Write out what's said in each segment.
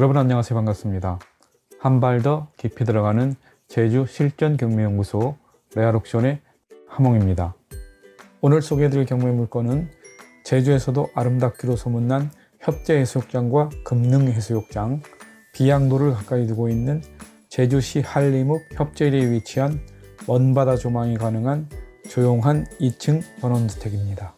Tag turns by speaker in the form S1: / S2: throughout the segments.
S1: 여러분 안녕하세요. 반갑습니다. 한 발 더 깊이 들어가는 제주 실전 경매연구소 레아록션의 하몽입니다. 오늘 소개해드릴 경매 물건은 제주에서도 아름답기로 소문난 협재해수욕장과 금능해수욕장, 비양도를 가까이 두고 있는 제주시 한림읍 협재리에 위치한 먼바다 조망이 가능한 조용한 2층 전원주택입니다.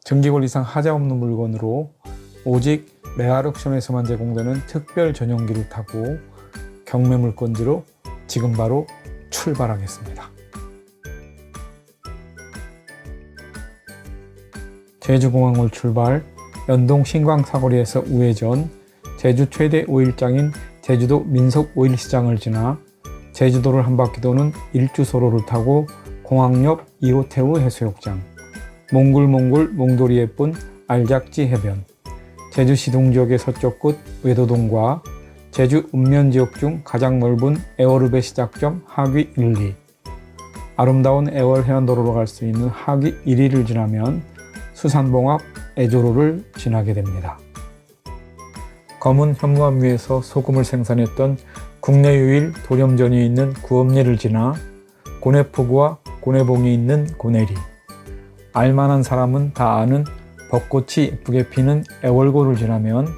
S1: 등기권 이상 하자 없는 물건으로 오직 레아록션에서만 제공되는 특별 전용기를 타고 경매 물건지로 지금 바로 출발하겠습니다. 제주공항을 출발, 연동 신광 사거리에서 우회전, 제주 최대 오일장인 제주도 민속 오일시장을 지나 제주도를 한 바퀴 도는 일주소로를 타고 공항 옆 이호태우 해수욕장, 몽글몽글 몽돌이 예쁜 알작지 해변, 제주시 동지역의 서쪽 끝 외도동과 제주 읍면지역 중 가장 넓은 애월읍의 시작점 하귀 1리, 아름다운 애월 해안도로로 갈 수 있는 하귀 1리를 지나면 수산봉 앞 애조로를 지나게 됩니다. 검은 현무암 위에서 소금을 생산했던 국내 유일 도렴전이 있는 구엄리를 지나 고내포구와 고내봉이 있는 고내리, 알만한 사람은 다 아는 벚꽃이 예쁘게 피는 애월고를 지나면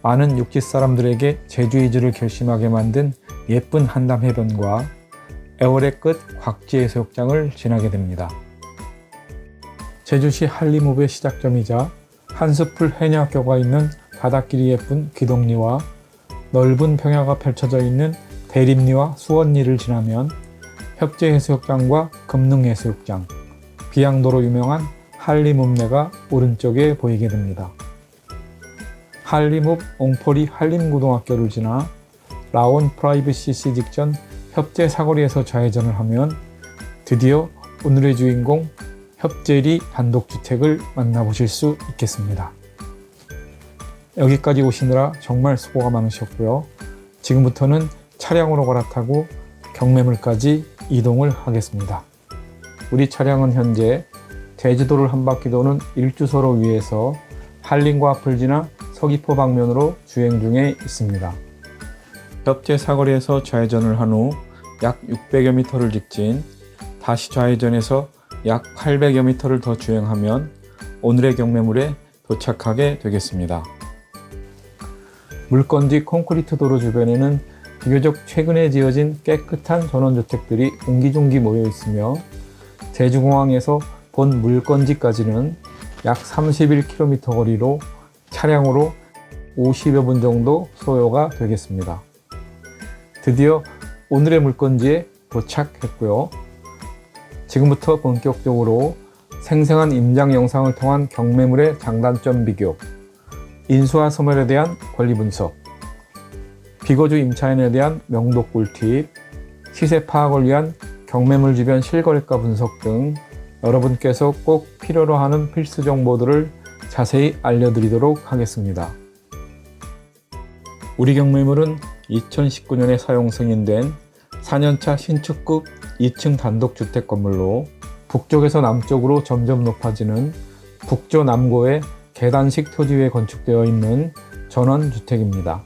S1: 많은 육지 사람들에게 제주 이주를 결심하게 만든 예쁜 한담 해변과 애월의 끝 곽지해수욕장을 지나게 됩니다. 제주시 한림읍의 시작점이자 한스풀 해녀학교가 있는 바닷길이 예쁜 귀동리와 넓은 평야가 펼쳐져 있는 대림리와 수원리를 지나면 협재해수욕장과 금능해수욕장, 비양도로 유명한 한림읍내가 오른쪽에 보이게 됩니다. 한림읍 옹포리 한림고등학교를 지나 라온 프라이빗시티 직전 협재 사거리에서 좌회전을 하면 드디어 오늘의 주인공 협재리 단독주택을 만나보실 수 있겠습니다. 여기까지 오시느라 정말 수고가 많으셨고요. 지금부터는 차량으로 갈아타고 경매물까지 이동을 하겠습니다. 우리 차량은 현재 제주도를 한 바퀴 도는 일주소로 위에서 한림과 앞을 지나 서귀포 방면으로 주행 중에 있습니다. 협재 사거리에서 좌회전을 한 후 약 600여 미터를 직진, 다시 좌회전해서 약 800여 미터를 더 주행하면 오늘의 경매물에 도착하게 되겠습니다. 물건지 콘크리트 도로 주변에는 비교적 최근에 지어진 깨끗한 전원주택들이 옹기종기 모여 있으며 제주공항에서 본 물건지까지는 약 31km 거리로 차량으로 50여 분 정도 소요가 되겠습니다. 드디어 오늘의 물건지에 도착했고요. 지금부터 본격적으로 생생한 임장 영상을 통한 경매물의 장단점 비교, 인수와 소멸에 대한 권리 분석, 비거주 임차인에 대한 명도 꿀팁, 시세 파악을 위한 경매물 주변 실거래가 분석 등 여러분께서 꼭 필요로 하는 필수 정보들을 자세히 알려드리도록 하겠습니다. 우리 경매물은 2019년에 사용 승인된 4년차 신축급 2층 단독주택 건물로 북쪽에서 남쪽으로 점점 높아지는 북조 남고의 계단식 토지 위에 건축되어 있는 전원주택입니다.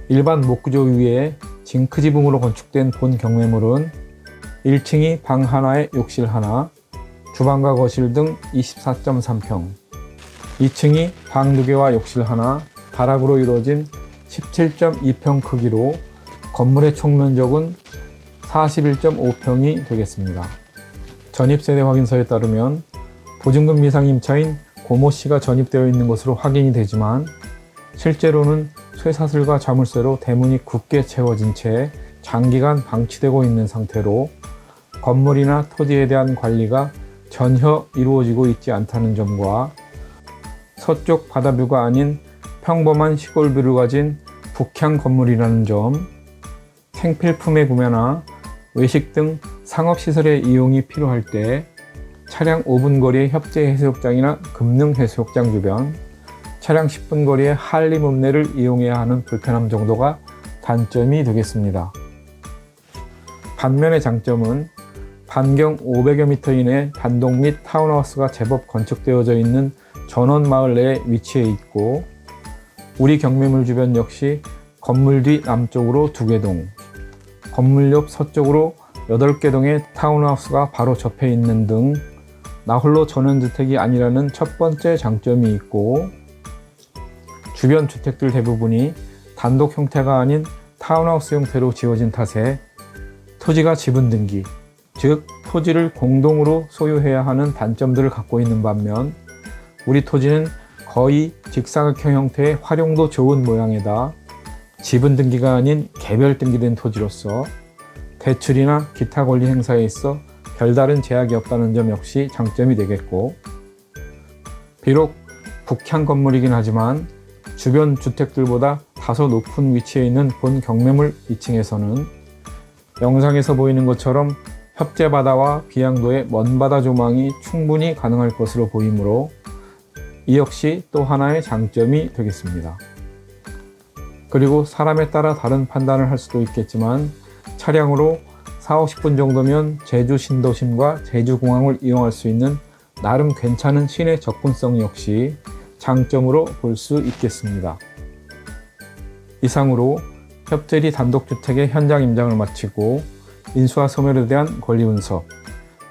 S1: 일반 목구조 위에 징크 지붕으로 건축된 본 경매물은 1층이 방 하나에 욕실 하나, 주방과 거실 등 24.3평, 2층이 방 2개와 욕실 하나, 다락으로 이루어진 17.2평 크기로 건물의 총 면적은 41.5평이 되겠습니다. 전입세대 확인서에 따르면 보증금 미상 임차인 고모 씨가 전입되어 있는 것으로 확인이 되지만 실제로는 쇠사슬과 자물쇠로 대문이 굳게 채워진 채 장기간 방치되고 있는 상태로 건물이나 토지에 대한 관리가 전혀 이루어지고 있지 않다는 점과 서쪽 바다뷰가 아닌 평범한 시골뷰를 가진 북향 건물이라는 점, 생필품의 구매나 외식 등 상업시설의 이용이 필요할 때 차량 5분 거리의 협재해수욕장이나 금능해수욕장 주변, 차량 10분 거리의 한림읍내를 이용해야 하는 불편함 정도가 단점이 되겠습니다. 반면의 장점은 반경 500여 미터 이내 단독 및 타운하우스가 제법 건축되어져 있는 전원마을 내에 위치해 있고 우리 경매물 주변 역시 건물 뒤 남쪽으로 2개 동, 건물 옆 서쪽으로 8개 동의 타운하우스가 바로 접해 있는 등 나홀로 전원주택이 아니라는 첫 번째 장점이 있고, 주변 주택들 대부분이 단독 형태가 아닌 타운하우스 형태로 지어진 탓에 토지가 지분 등기, 즉 토지를 공동으로 소유해야 하는 단점들을 갖고 있는 반면, 우리 토지는 거의 직사각형 형태의 활용도 좋은 모양에다 지분 등기가 아닌 개별 등기된 토지로서 대출이나 기타 권리 행사에 있어 별다른 제약이 없다는 점 역시 장점이 되겠고, 비록 북향 건물이긴 하지만 주변 주택들보다 다소 높은 위치에 있는 본 경매물 2층에서는 영상에서 보이는 것처럼 협재바다와 비양도의 먼바다 조망이 충분히 가능할 것으로 보이므로 이 역시 또 하나의 장점이 되겠습니다. 그리고 사람에 따라 다른 판단을 할 수도 있겠지만 차량으로 40-50분 정도면 제주 신도심과 제주공항을 이용할 수 있는 나름 괜찮은 시내 접근성 역시 장점으로 볼 수 있겠습니다. 이상으로 협재리 단독주택의 현장 임장을 마치고 인수와 소멸에 대한 권리 분석,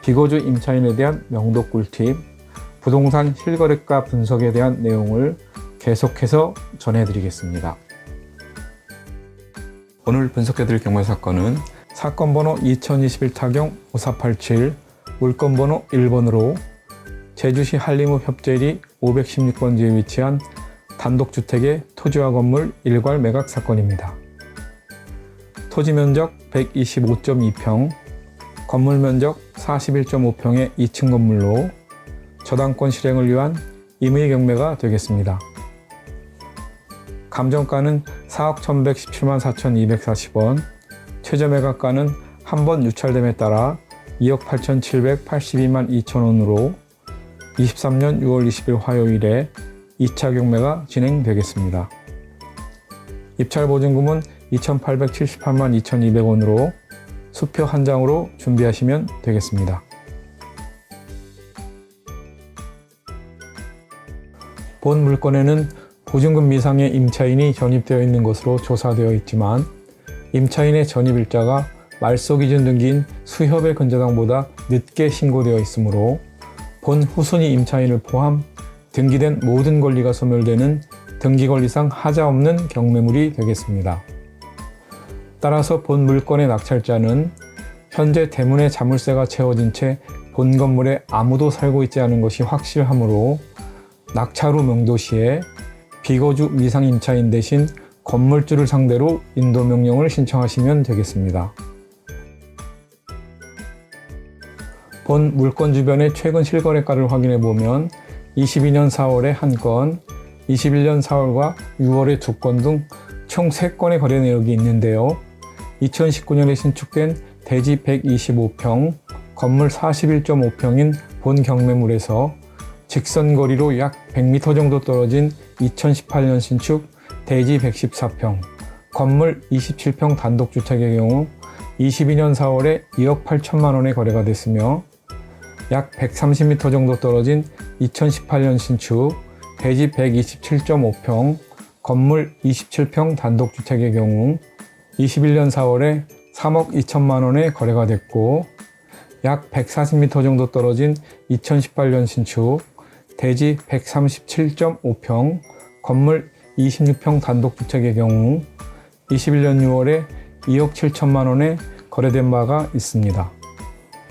S1: 비거주 임차인에 대한 명도 꿀팁, 부동산 실거래가 분석에 대한 내용을 계속해서 전해드리겠습니다. 오늘 분석해드릴 경매 사건은 사건 번호 2021 타경 5487 물건 번호 1번으로 제주시 한림읍 협재리 516번지에 위치한 단독주택의 토지와 건물 일괄 매각 사건입니다. 토지 면적 125.2평, 건물 면적 41.5평의 2층 건물로 저당권 실행을 위한 임의 경매가 되겠습니다. 감정가는 4억 1117만 4,240원, 최저 매각가는 한 번 유찰됨에 따라 2억 8,782만 2천원으로 23년 6월 20일 화요일에 2차 경매가 진행되겠습니다. 입찰 보증금은 2,878만 2,200원으로 수표 한 장으로 준비하시면 되겠습니다. 본 물건에는 보증금 미상의 임차인이 전입되어 있는 것으로 조사되어 있지만 임차인의 전입일자가 말소 기준 등기인 수협의 근저당보다 늦게 신고되어 있으므로 본 후순위 임차인을 포함 등기된 모든 권리가 소멸되는 등기권리상 하자 없는 경매물이 되겠습니다. 따라서 본 물건의 낙찰자는 현재 대문에 자물쇠가 채워진 채 본 건물에 아무도 살고 있지 않은 것이 확실하므로 낙찰 후 명도 시에 비거주 미상 임차인 대신 건물주를 상대로 인도 명령을 신청하시면 되겠습니다. 본 물건 주변의 최근 실거래가를 확인해 보면 22년 4월에 1건, 21년 4월과 6월에 2건 등 총 3건의 거래 내역이 있는데요. 2019년에 신축된 대지 125평, 건물 41.5평인 본 경매물에서 직선거리로 약 100m 정도 떨어진 2018년 신축 대지 114평, 건물 27평 단독주택의 경우 22년 4월에 2억 8천만 원에 거래가 됐으며 약 130m 정도 떨어진 2018년 신축 대지 127.5평, 건물 27평 단독주택의 경우 21년 4월에 3억 2천만 원에 거래가 됐고 약 140m 정도 떨어진 2018년 신축 대지 137.5평, 건물 26평 단독주택의 경우 21년 6월에 2억 7천만 원에 거래된 바가 있습니다.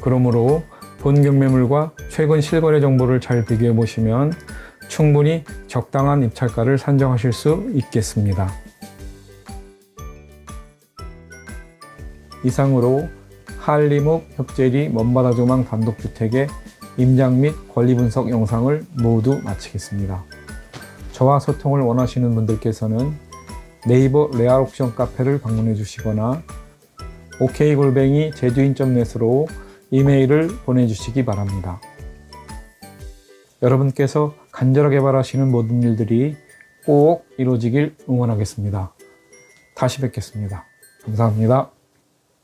S1: 그러므로 본 경매물과 최근 실거래 정보를 잘 비교해 보시면 충분히 적당한 입찰가를 산정하실 수 있겠습니다. 이상으로 한림읍 협재리 먼바다 조망 단독주택의 임장 및 권리 분석 영상을 모두 마치겠습니다. 저와 소통을 원하시는 분들께서는 네이버 레알옥션 카페를 방문해 주시거나 ok@제주인.net으로 이메일을 보내주시기 바랍니다. 여러분께서 간절하게 바라시는 모든 일들이 꼭 이루어지길 응원하겠습니다. 다시 뵙겠습니다. 감사합니다.